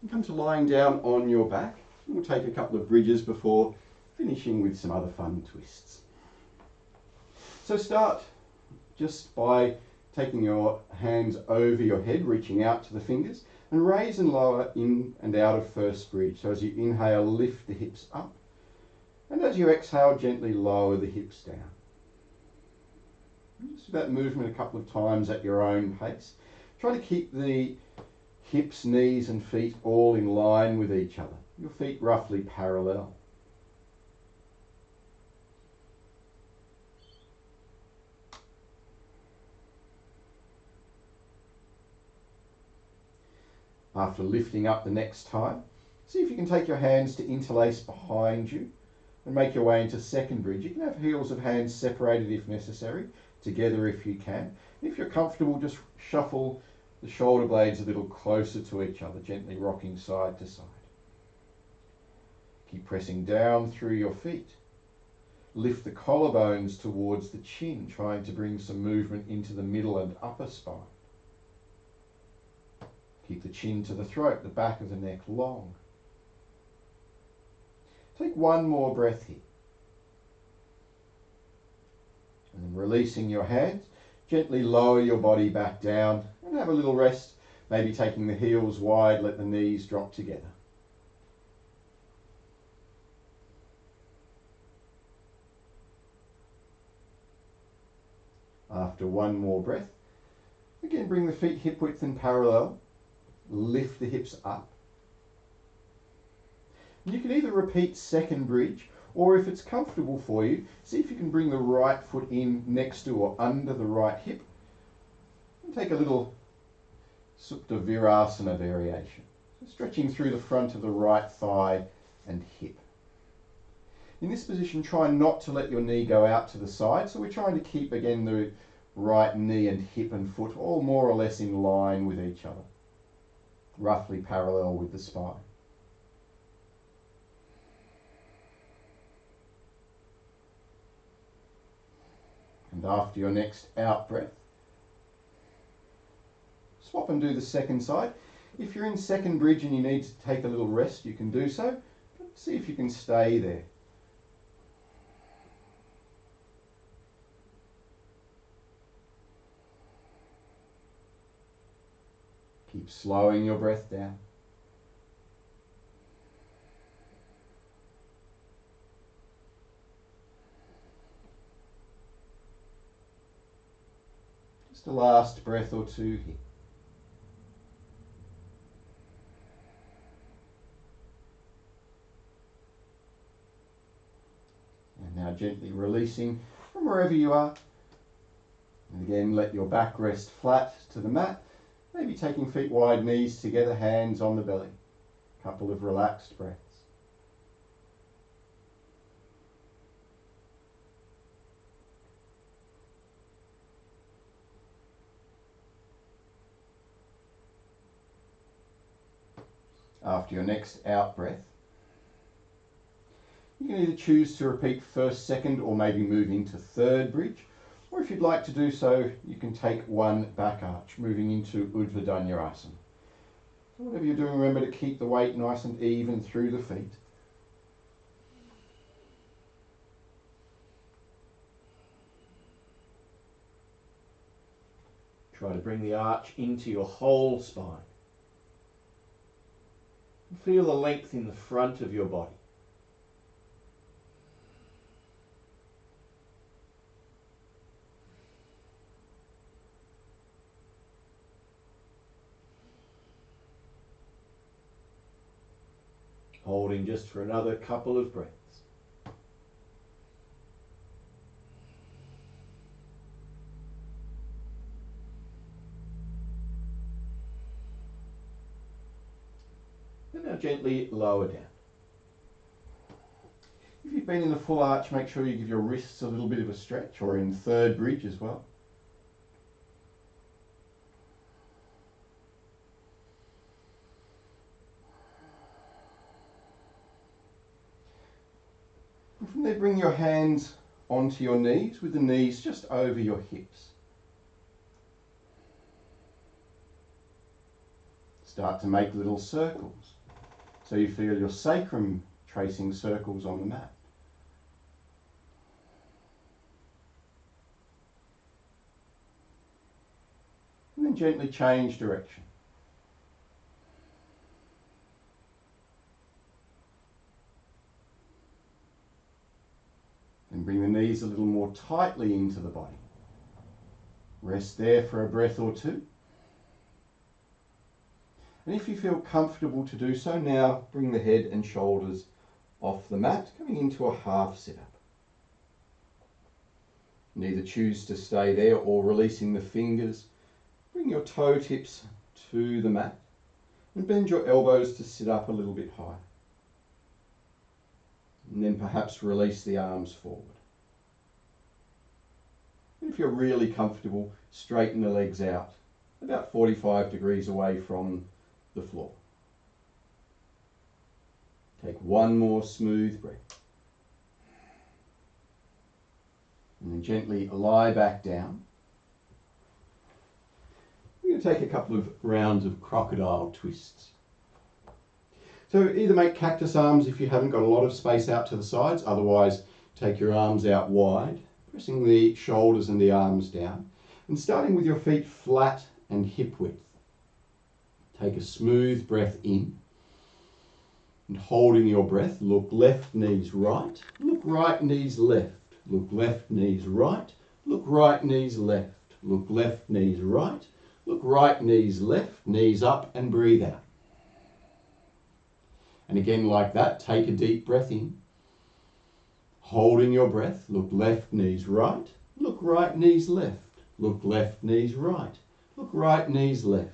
and come to lying down on your back. And we'll take a couple of bridges before finishing with some other fun twists. So start just by taking your hands over your head, reaching out to the fingers, and raise and lower in and out of first bridge. So as you inhale, lift the hips up, and as you exhale, gently lower the hips down. Just that movement a couple of times at your own pace. Try to keep the hips, knees and feet all in line with each other. Your feet roughly parallel. After lifting up the next time, see if you can take your hands to interlace behind you and make your way into second bridge. You can have heels of hands separated if necessary, together if you can. If you're comfortable, just shuffle the shoulder blades a little closer to each other, gently rocking side to side. Keep pressing down through your feet. Lift the collarbones towards the chin, trying to bring some movement into the middle and upper spine. Keep the chin to the throat, the back of the neck long. Take one more breath here. And then releasing your hands, gently lower your body back down and have a little rest, maybe taking the heels wide, let the knees drop together. After one more breath, again bring the feet hip width and parallel. Lift the hips up. And you can either repeat second bridge, or if it's comfortable for you, see if you can bring the right foot in next to or under the right hip. And take a little Supta Virasana variation. So stretching through the front of the right thigh and hip. In this position, try not to let your knee go out to the side. So we're trying to keep, again, the right knee and hip and foot all more or less in line with each other, roughly parallel with the spine. And after your next out breath, swap and do the second side. If you're in second bridge and you need to take a little rest, you can do so. But see if you can stay there. Keep slowing your breath down. Just a last breath or two here. And now gently releasing from wherever you are. And again, let your back rest flat to the mat. Maybe taking feet wide, knees together, hands on the belly. A couple of relaxed breaths. After your next out breath, You can either choose to repeat first, second, or maybe move into third bridge. Or if you'd like to do so, you can take one back arch, moving into Udvadanyarasana. So whatever you're doing, remember to keep the weight nice and even through the feet. Try to bring the arch into your whole spine. Feel the length in the front of your body. Holding just for another couple of breaths. And now gently lower down. If you've been in the full arch, make sure you give your wrists a little bit of a stretch, or in third bridge as well. And from there, bring your hands onto your knees, with the knees just over your hips. Start to make little circles, so you feel your sacrum tracing circles on the mat. And then gently change direction. And bring the knees a little more tightly into the body. Rest there for a breath or two. And if you feel comfortable to do so, now bring the head and shoulders off the mat, coming into a half sit-up. You can either choose to stay there or, releasing the fingers, bring your toe tips to the mat and bend your elbows to sit up a little bit higher. And then perhaps release the arms forward. And if you're really comfortable, straighten the legs out about 45 degrees away from the floor. Take one more smooth breath. And then gently lie back down. We're going to take a couple of rounds of crocodile twists. So either make cactus arms if you haven't got a lot of space out to the sides, otherwise take your arms out wide, pressing the shoulders and the arms down, and starting with your feet flat and hip width. Take a smooth breath in, and holding your breath, look left knees right, look right knees left, look left knees right, look right knees left, look left knees right, look right knees left, knees up and breathe out. And again like that, take a deep breath in, holding your breath, look left knees right, look right knees left, look left knees right, look right knees left,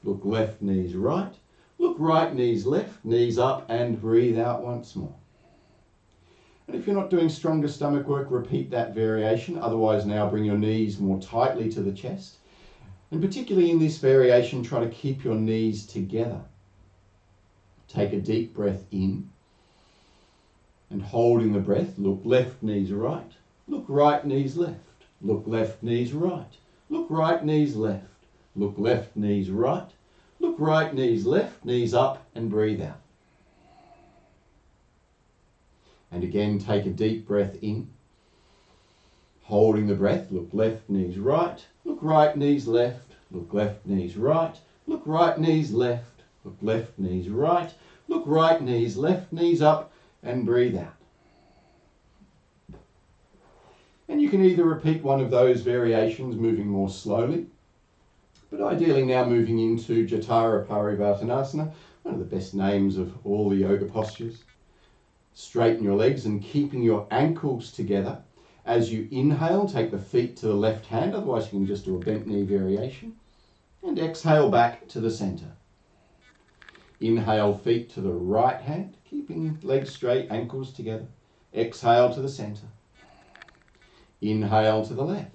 look left knees right, look right knees left, knees up and breathe out once more. And if you're not doing stronger stomach work, repeat that variation. Otherwise now bring your knees more tightly to the chest. And particularly in this variation, try to keep your knees together. Take a deep breath in, and holding the breath, look left knees right, look right knees left, look left knees right, look right knees left, look left knees right, look right knees left, knees up and breathe out. And again, take a deep breath in, holding the breath, look left knees right, look right knees left, look left knees right, look right knees left, look left knees right, look right knees left, knees up and breathe out. And you can either repeat one of those variations moving more slowly, but ideally now moving into Jatara Parivartanasana, one of the best names of all the yoga postures. Straighten your legs and keeping your ankles together. As you inhale, take the feet to the left hand, otherwise you can just do a bent knee variation. And exhale back to the center. Inhale, feet to the right hand, keeping legs straight, ankles together. Exhale to the center. Inhale to the left.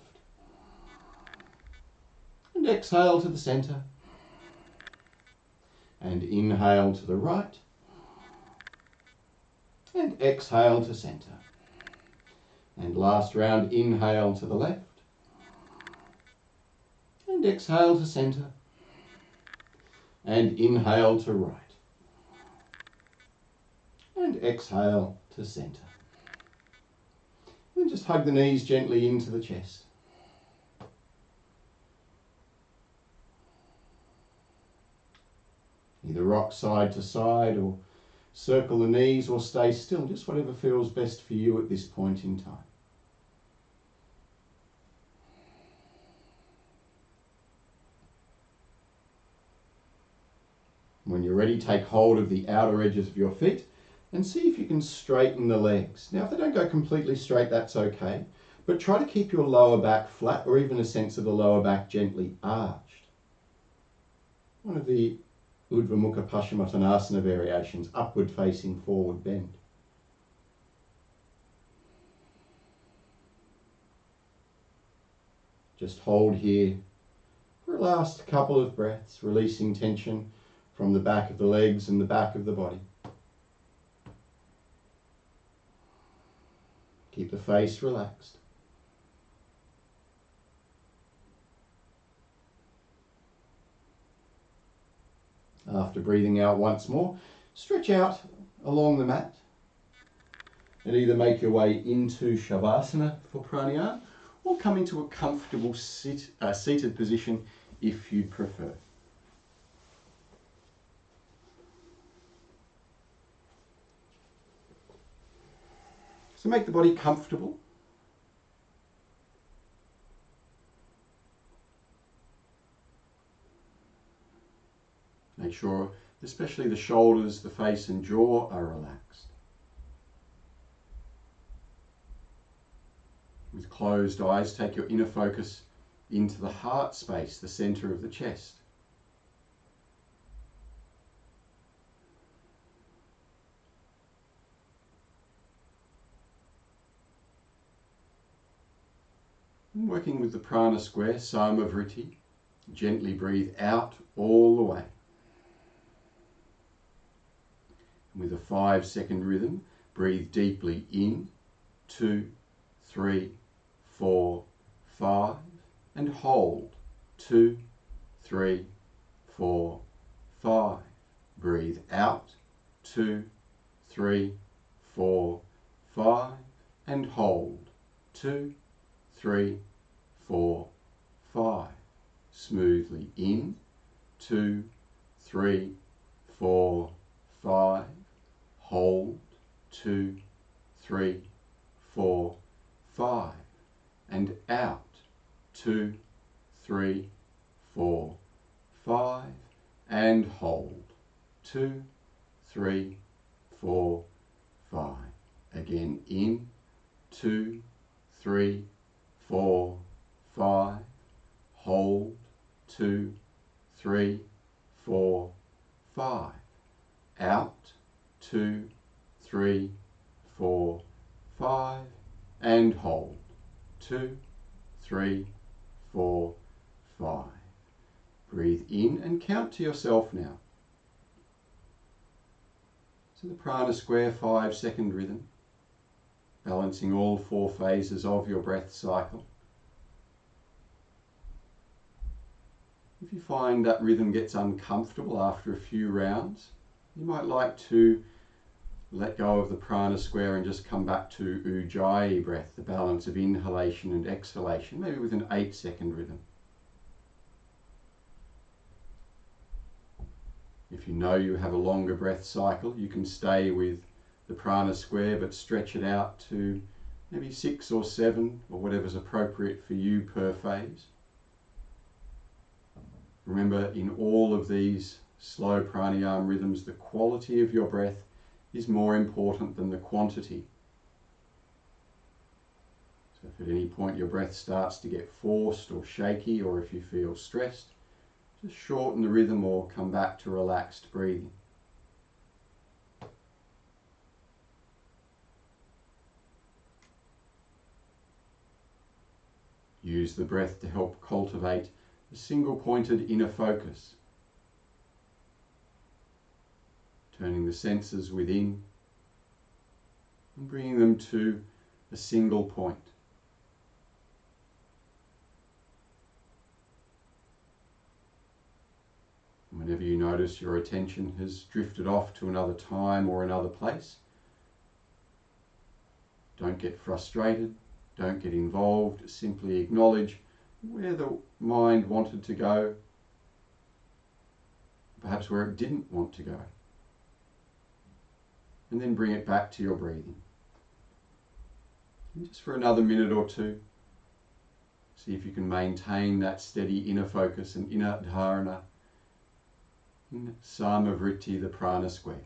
And exhale to the center. And inhale to the right. And exhale to centre. And last round, inhale to the left. And exhale to centre. And inhale to right. And exhale to centre. And just hug the knees gently into the chest. Either rock side to side or circle the knees or stay still, just whatever feels best for you at this point in time. When you're ready, take hold of the outer edges of your feet and see if you can straighten the legs. Now, if they don't go completely straight, that's okay, but try to keep your lower back flat or even a sense of the lower back gently arched. One of the Urdhva Mukha Pavatanasana variations, upward facing forward bend. Just hold here for a last couple of breaths, releasing tension from the back of the legs and the back of the body. Keep the face relaxed. After breathing out once more, stretch out along the mat and either make your way into Shavasana for pranayama or come into a comfortable seated position if you prefer. So make the body comfortable. Make sure, especially the shoulders, the face and jaw are relaxed. With closed eyes, take your inner focus into the heart space, the center of the chest. And working with the prana square, Samavriti, gently breathe out all the way. With a 5-second rhythm, breathe deeply in, 2, 3, 4, 5, and hold, 2, 3, 4, 5. Breathe out, 2, 3, 4, 5, and hold, 2, 3, 4, 5. Smoothly in, 2, 3, 4, 5. Hold, 2, 3, 4, 5. And out, 2, 3, 4, 5. And hold, 2, 3, 4, 5. Again in, 2, 3, 4, 5. Hold, 2, 3, 4, 5. Out, 2, 3, 4, 5. And hold, 2, 3, 4, 5. Breathe in and count to yourself now. So the prana square 5-second rhythm, balancing all 4 phases of your breath cycle. If you find that rhythm gets uncomfortable after a few rounds, you might like to let go of the prana square and just come back to Ujjayi breath, the balance of inhalation and exhalation, maybe with an 8-second rhythm. If you know you have a longer breath cycle, you can stay with the prana square but stretch it out to maybe 6 or 7 or whatever's appropriate for you per phase. Remember, in all of these slow pranayama rhythms, the quality of your breath is more important than the quantity. So if at any point your breath starts to get forced or shaky, or if you feel stressed, just shorten the rhythm or come back to relaxed breathing. Use the breath to help cultivate a single-pointed inner focus, turning the senses within and bringing them to a single point. And whenever you notice your attention has drifted off to another time or another place, don't get frustrated, don't get involved, simply acknowledge where the mind wanted to go, perhaps where it didn't want to go, and then bring it back to your breathing. And just for another minute or two, see if you can maintain that steady inner focus and inner dharana in Samavritti, the prana square.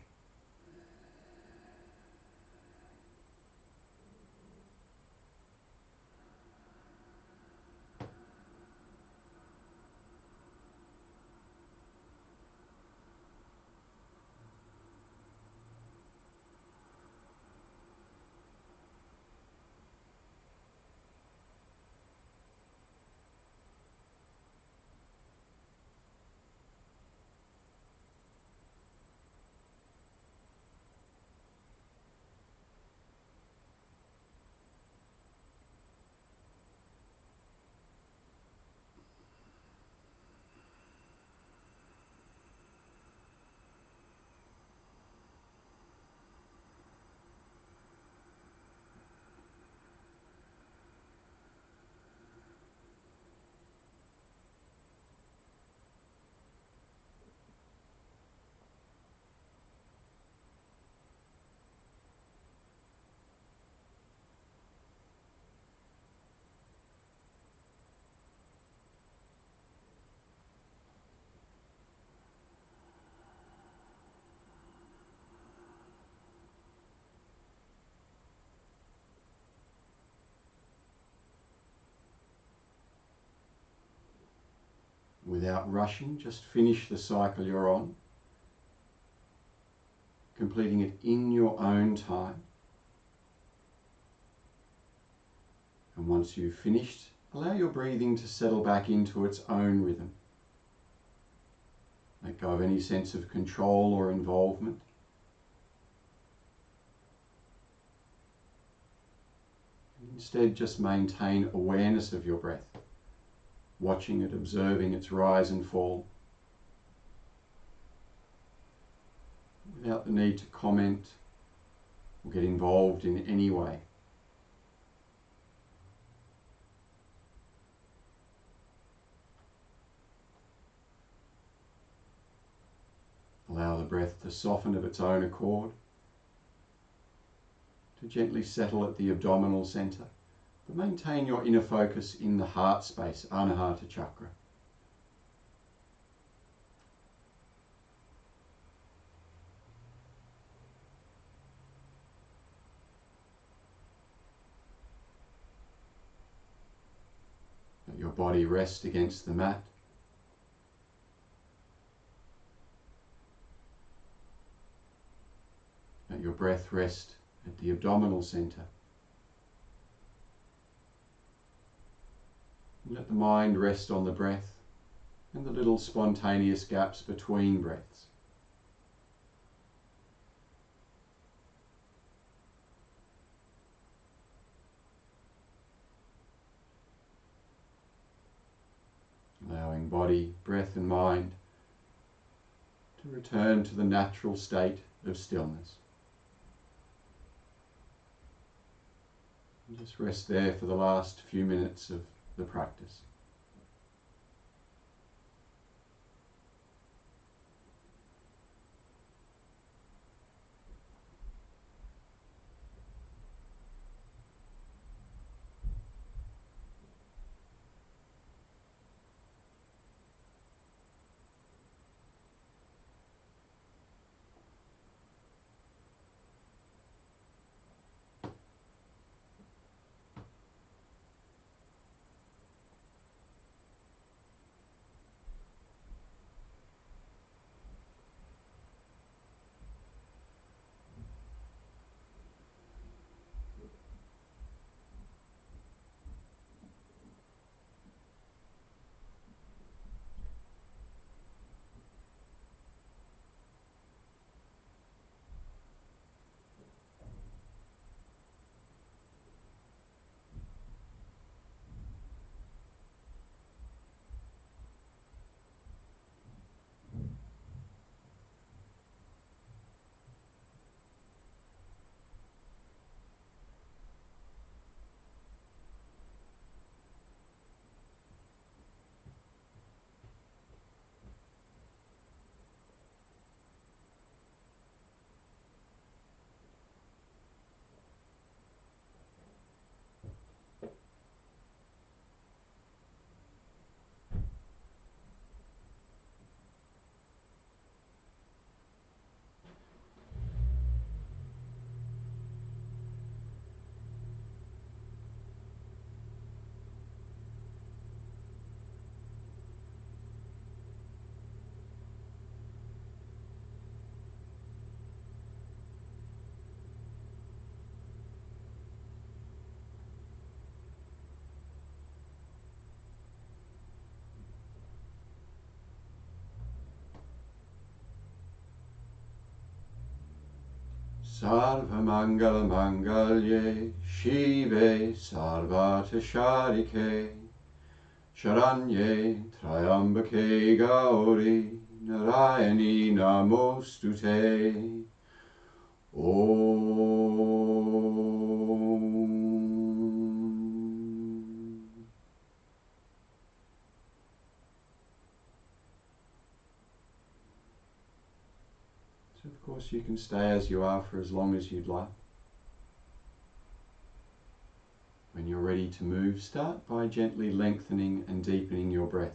Without rushing, just finish the cycle you're on, completing it in your own time. And once you've finished, allow your breathing to settle back into its own rhythm. Let go of any sense of control or involvement. Instead, just maintain awareness of your breath, watching it, observing its rise and fall, without the need to comment or get involved in any way. Allow the breath to soften of its own accord, to gently settle at the abdominal centre, but maintain your inner focus in the heart space, Anahata chakra. Let your body rest against the mat. Let your breath rest at the abdominal centre. Let the mind rest on the breath and the little spontaneous gaps between breaths. Allowing body, breath and mind to return to the natural state of stillness. And just rest there for the last few minutes of the practice. Sarvamangala Mangalye Shive Sarvata Sharike Sharanye Triambake Gauri Narayani Namostute. Om. So of course you can stay as you are for as long as you'd like. When you're ready to move, start by gently lengthening and deepening your breath.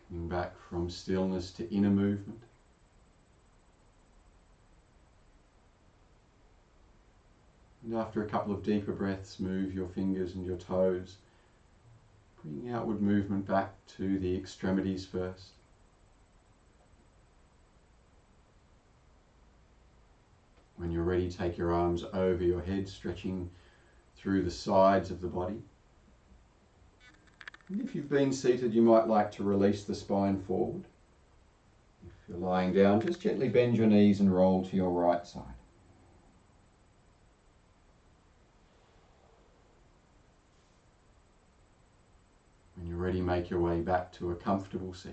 Coming back from stillness to inner movement. And after a couple of deeper breaths, move your fingers and your toes, bringing outward movement back to the extremities first. When you're ready, take your arms over your head, stretching through the sides of the body. And if you've been seated, you might like to release the spine forward. If you're lying down, just gently bend your knees and roll to your right side. When you're ready, make your way back to a comfortable seat.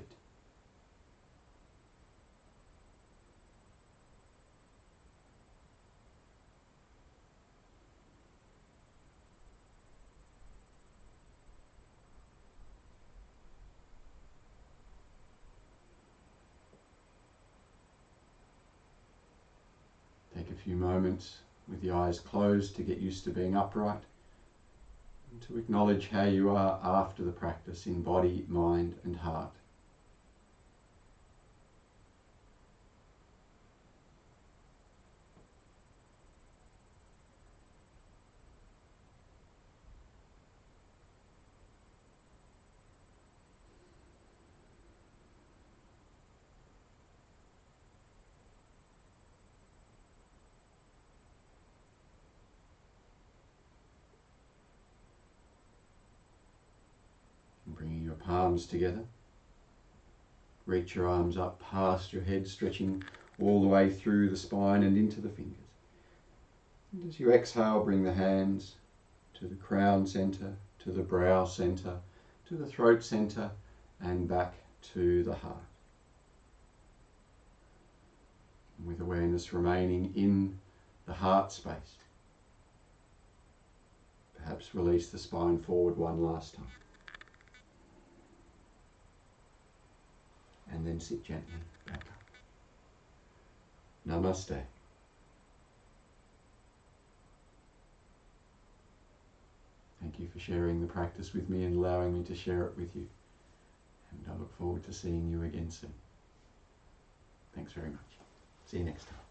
Take a few moments with the eyes closed to get used to being upright, and to acknowledge how you are after the practice in body, mind and heart. Bringing your palms together, reach your arms up past your head, stretching all the way through the spine and into the fingers. And as you exhale, bring the hands to the crown center, to the brow center, to the throat center, and back to the heart. And with awareness remaining in the heart space, perhaps release the spine forward one last time. And then sit gently back up. Namaste. Thank you for sharing the practice with me and allowing me to share it with you. And I look forward to seeing you again soon. Thanks very much. See you next time.